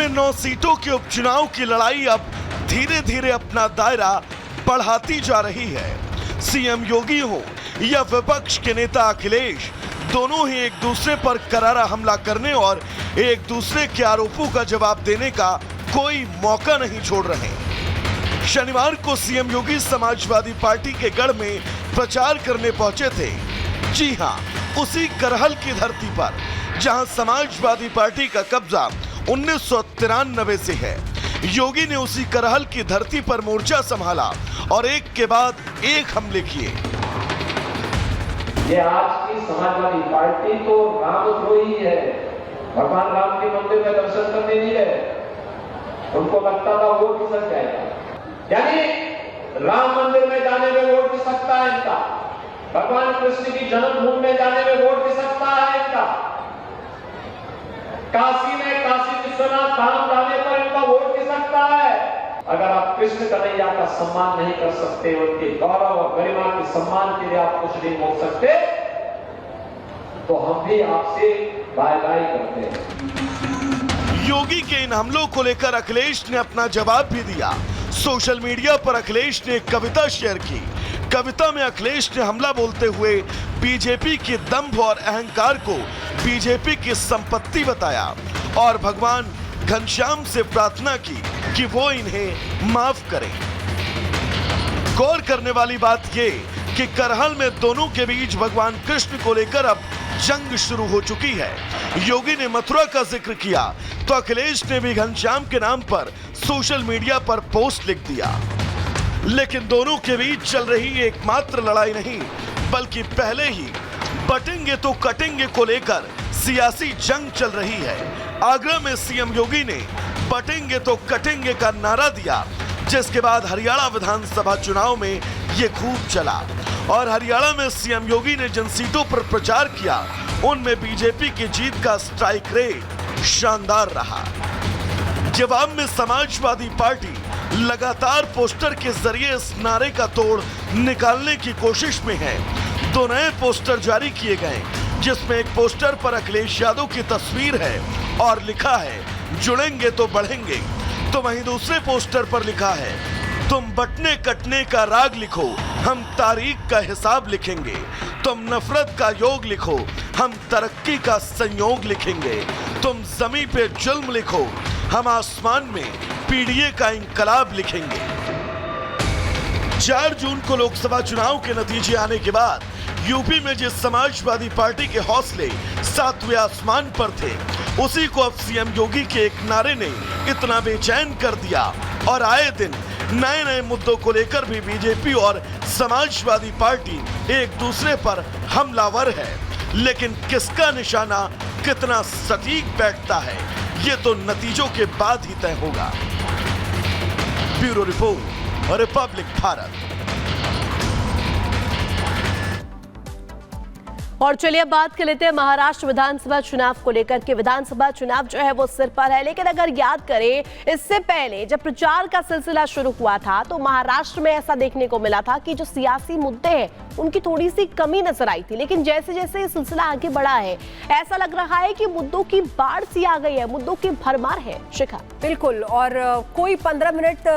9 सीटों के उपचुनाव की लड़ाई अब धीरे धीरे अपना दायरा बढ़ाती जा रही है। सीएम योगी हो या विपक्ष के नेता अखिलेश, दोनों ही एक दूसरे पर करारा हमला करने और एक दूसरे के आरोपों का जवाब देने का कोई मौका नहीं छोड़ रहे। शनिवार को सीएम योगी समाजवादी पार्टी के गढ़ में प्रचार करने पहुंचे थे। जी हां, उसी करहल की धरती पर जहां समाजवादी पार्टी का कब्जा 1993 से है। योगी ने उसी करहल की धरती पर मोर्चा संभाला और एक के बाद एक हमले किए। ये आज की समाजवादी पार्टी तो रामद्रोही है, भगवान राम के मंदिर में दर्शन करने नहीं गए। उनको लगता था वोट खिसक जाएगा, यानी राम मंदिर में जाने में वोट खिसकता है इनका, भगवान कृष्ण की जन्मभूमि में जाने में वोट खिसकता है इनका, काशी में काशी विश्वनाथ धाम जाने पर इनका वोट खिसकता है। अगर आप कृष्ण कन्हैया का सम्मान नहीं कर सकते, उनके गौरव और गरिमा के सम्मान के लिए आप कुछ नहीं बोल सकते, तो हम भी आपसे बाय बाय करते हैं। योगी के इन हमलों को लेकर अखिलेश ने अपना जवाब भी दिया। सोशल मीडिया पर अखिलेश ने एक कविता शेयर की। कविता में अखिलेश ने हमला बोलते हुए बीजेपी के दंभ और अहंकार को बीजेपी की संपत्ति बताया और भगवान घनश्याम से प्रार्थना की कि वो इन्हें माफ करें। गौर करने वाली बात ये कि करहल में दोनों के बीच भगवान कृष्ण को लेकर अब जंग शुरू हो चुकी है। योगी ने मथुरा का जिक्र किया तो अखिलेश ने भी घनश्याम के नाम पर सोशल मीडिया पर पोस्ट लिख दिया। लेकिन दोनों के बीच चल रही एकमात्र लड़ाई नहीं, बल्कि पहले ही बटेंगे तो कटेंगे को लेकर सियासी जंग चल रही है। आगरा में सीएम योगी ने बटेंगे तो कटेंगे का नारा दिया, जिसके बाद हरियाणा विधानसभा चुनाव में ये खूब चला और हरियाणा में सीएम योगी ने जिन सीटों पर प्रचार किया उनमें बीजेपी की जीत का स्ट्राइक रेट शानदार रहा। जवाब में समाजवादी पार्टी लगातार पोस्टर के जरिए इस नारे का तोड़ निकालने की कोशिश में है। 2 नए पोस्टर जारी किए गए, जिसमें एक पोस्टर पर अखिलेश यादव की तस्वीर है और लिखा है जुड़ेंगे तो बढ़ेंगे, तो वहीं दूसरे पोस्टर पर लिखा है तुम बटने कटने का राग लिखो, हम तारीख का हिसाब लिखेंगे, तुम नफरत का योग लिखो, हम तरक्की का संयोग लिखेंगे, तुम जमीन पे जुल्म लिखो, हम आसमान में पीडीए का इंकलाब लिखेंगे। 4 जून को लोकसभा चुनाव के नतीजे आने के बाद यूपी में जिस समाजवादी पार्टी के हौसले 7वें आसमान पर थे, उसी को अब सीएम योगी के एक नारे ने इतना बेचैन कर दिया और आए दिन नए नए मुद्दों को लेकर भी बीजेपी और समाजवादी पार्टी एक दूसरे पर हमलावर है। लेकिन किसका निशाना कितना सटीक बैठता है, ये तो नतीजों के बाद ही तय होगा। Bureau report, Republic Bharat. और चलिए अब बात कर लेते हैं महाराष्ट्र विधानसभा चुनाव को लेकर के। विधानसभा चुनाव जो है वो सिर पर है, लेकिन अगर याद करें इससे पहले जब प्रचार का सिलसिला शुरू हुआ था तो महाराष्ट्र में ऐसा देखने को मिला था कि जो सियासी मुद्दे हैं उनकी थोड़ी सी कमी नजर आई थी। लेकिन जैसे जैसे ये सिलसिला आगे बढ़ा है, ऐसा लग रहा है कि मुद्दों की बाढ़ सी आ गई है, मुद्दों की भरमार है। शिखा, बिल्कुल, और कोई 15 मिनट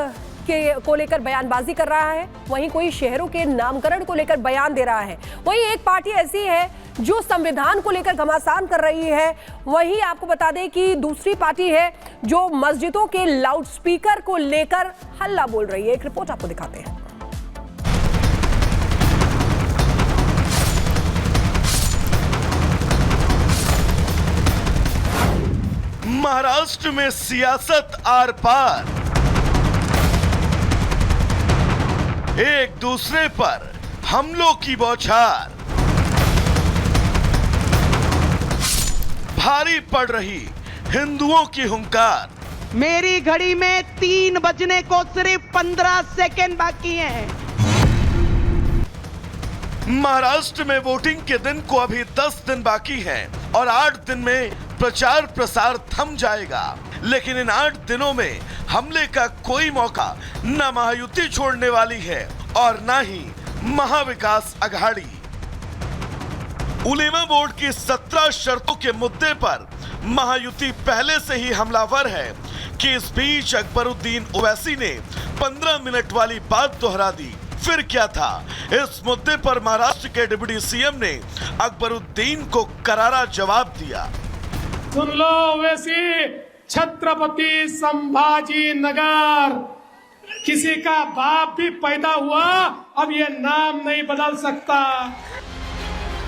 को लेकर बयानबाजी कर रहा है, वहीं कोई शहरों के नामकरण को लेकर बयान दे रहा है, वहीं एक पार्टी ऐसी है जो संविधान को लेकर घमासान कर रही है, वहीं आपको बता दें कि दूसरी पार्टी है जो मस्जिदों के लाउडस्पीकर को लेकर हल्ला बोल रही है। एक रिपोर्ट आपको दिखाते हैं। महाराष्ट्र में सियासत आर पार, एक दूसरे पर हमलों की बौछार, भारी पड़ रही हिंदुओं की हुंकार। मेरी घड़ी में 3 बजने को सिर्फ 15 सेकेंड बाकी हैं। महाराष्ट्र में वोटिंग के दिन को अभी 10 दिन बाकी हैं और 8 दिन में प्रचार प्रसार थम जाएगा। लेकिन इन 8 दिनों में हमले का कोई मौका न महायुति छोड़ने वाली है और न ही महाविकास अघाड़ी। उलेमा बोर्ड की 17 शर्तों के मुद्दे पर महायुति पहले से ही हमलावर है, कि इस बीच अकबरुद्दीन ओवैसी ने 15 मिनट वाली बात दोहरा दी। फिर क्या था? इस मुद्दे पर महाराष्ट्र के डिप्टी सीएम ने अकबरुद्दीन को करारा जवाब दिया। सुन लो ओवैसी, छत्रपति संभाजी नगर, किसी का बाप भी पैदा हुआ अब ये नाम नहीं बदल सकता।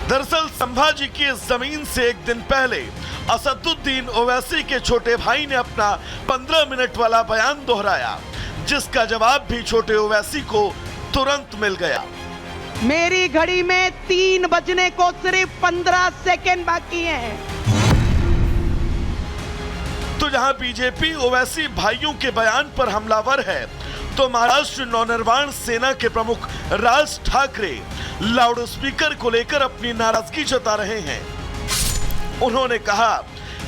दरअसल संभाजी की इस जमीन से एक दिन पहले असदुद्दीन ओवैसी के छोटे भाई ने अपना 15 मिनट वाला बयान दोहराया, जिसका जवाब भी छोटे ओवैसी को तुरंत मिल गया। मेरी घड़ी में 3 बजने को सिर्फ 15 सेकेंड बाकी हैं। तो जहां बीजेपी ओवैसी भाइयों के बयान पर हमलावर है, तो महाराष्ट्र नवनिर्माण सेना के प्रमुख राज ठाकरे लाउडस्पीकर को लेकर अपनी नाराजगी जता रहे हैं। उन्होंने कहा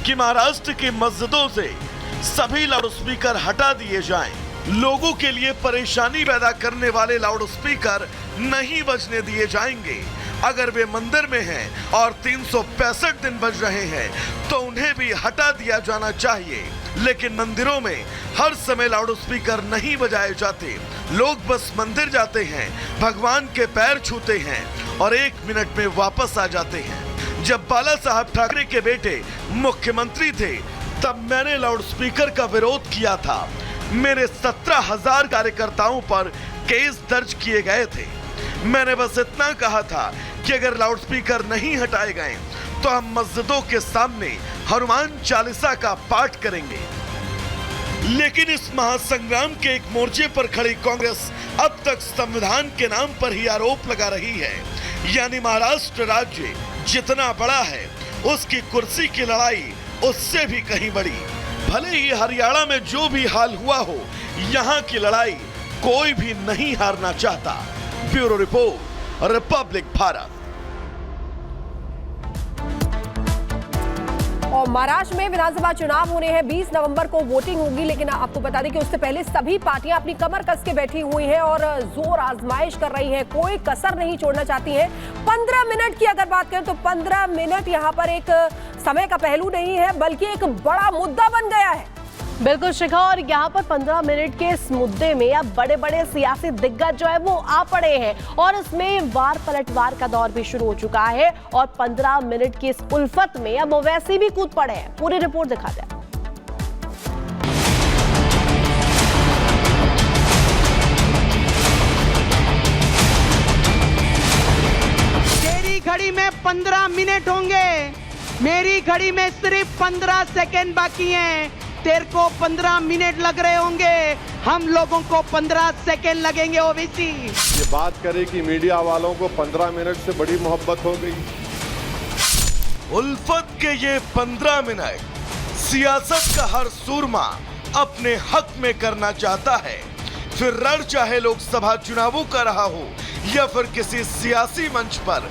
कि महाराष्ट्र की मस्जिदों से सभी लाउडस्पीकर हटा दिए जाएं। लोगों के लिए परेशानी पैदा करने वाले लाउडस्पीकर नहीं बजने दिए जाएंगे। अगर वे मंदिर में हैं और 365 दिन बज रहे हैं तो उन्हें भी हटा दिया जाना चाहिए। लेकिन मंदिरों में हर समय लाउडस्पीकर नहीं बजाए जाते। लोग बस मंदिर जाते हैं, भगवान के पैर छूते हैं और 1 मिनट में वापस आ जाते हैं। जब बाला साहब ठाकरे के बेटे मुख्यमंत्री थे, तब मैंने लाउडस्पीकर का विरोध किया था। मेरे 17,000 कार्यकर्ताओं पर केस दर्ज किए गए थे। मैंने बस इतना कहा था कि अगर लाउडस्पीकर नहीं हटाए गए तो हम मस्जिदों के सामने हनुमान चालीसा का पाठ करेंगे। लेकिन इस महासंग्राम के एक मोर्चे पर खड़ी कांग्रेस अब तक संविधान के नाम पर ही आरोप लगा रही है। यानी महाराष्ट्र राज्य जितना बड़ा है, उसकी कुर्सी की लड़ाई उससे भी कहीं बड़ी। भले ही हरियाणा में जो भी हाल हुआ हो, यहाँ की लड़ाई कोई भी नहीं हारना चाहता। Bureau report, Republic Bharat. और महाराष्ट्र में विधानसभा चुनाव होने हैं, 20 नवंबर को वोटिंग होगी। लेकिन आपको बता दें कि उससे पहले सभी पार्टियां अपनी कमर कस के बैठी हुई हैं और जोर आजमाइश कर रही हैं, कोई कसर नहीं छोड़ना चाहती हैं। 15 मिनट की अगर बात करें तो 15 मिनट यहां पर एक समय का पहलू नहीं है, बल्कि एक बड़ा मुद्दा बन गया है। बिल्कुल शिखा, और यहाँ पर 15 मिनट के इस मुद्दे में अब बड़े बड़े सियासी दिग्गज जो है वो आ पड़े हैं और इसमें वार पलटवार का दौर भी शुरू हो चुका है। और 15 मिनट की इस उल्फत में अब ओवैसी भी कूद पड़े हैं। पूरी रिपोर्ट दिखाते हैं। तेरी घड़ी में 15 मिनट होंगे, मेरी घड़ी में सिर्फ 15 सेकेंड बाकी हैं। तेरे को 15 मिनट लग रहे होंगे, हम लोगों को 15 सेकेंड लगेंगे। ओवैसी ये बात करे कि मीडिया वालों को 15 मिनट से बड़ी मोहब्बत हो गई। उल्फत के ये 15 मिनट सियासत का हर सूरमा अपने हक में करना चाहता है। फिर रण चाहे लोकसभा चुनावों का रहा हो या फिर किसी सियासी मंच पर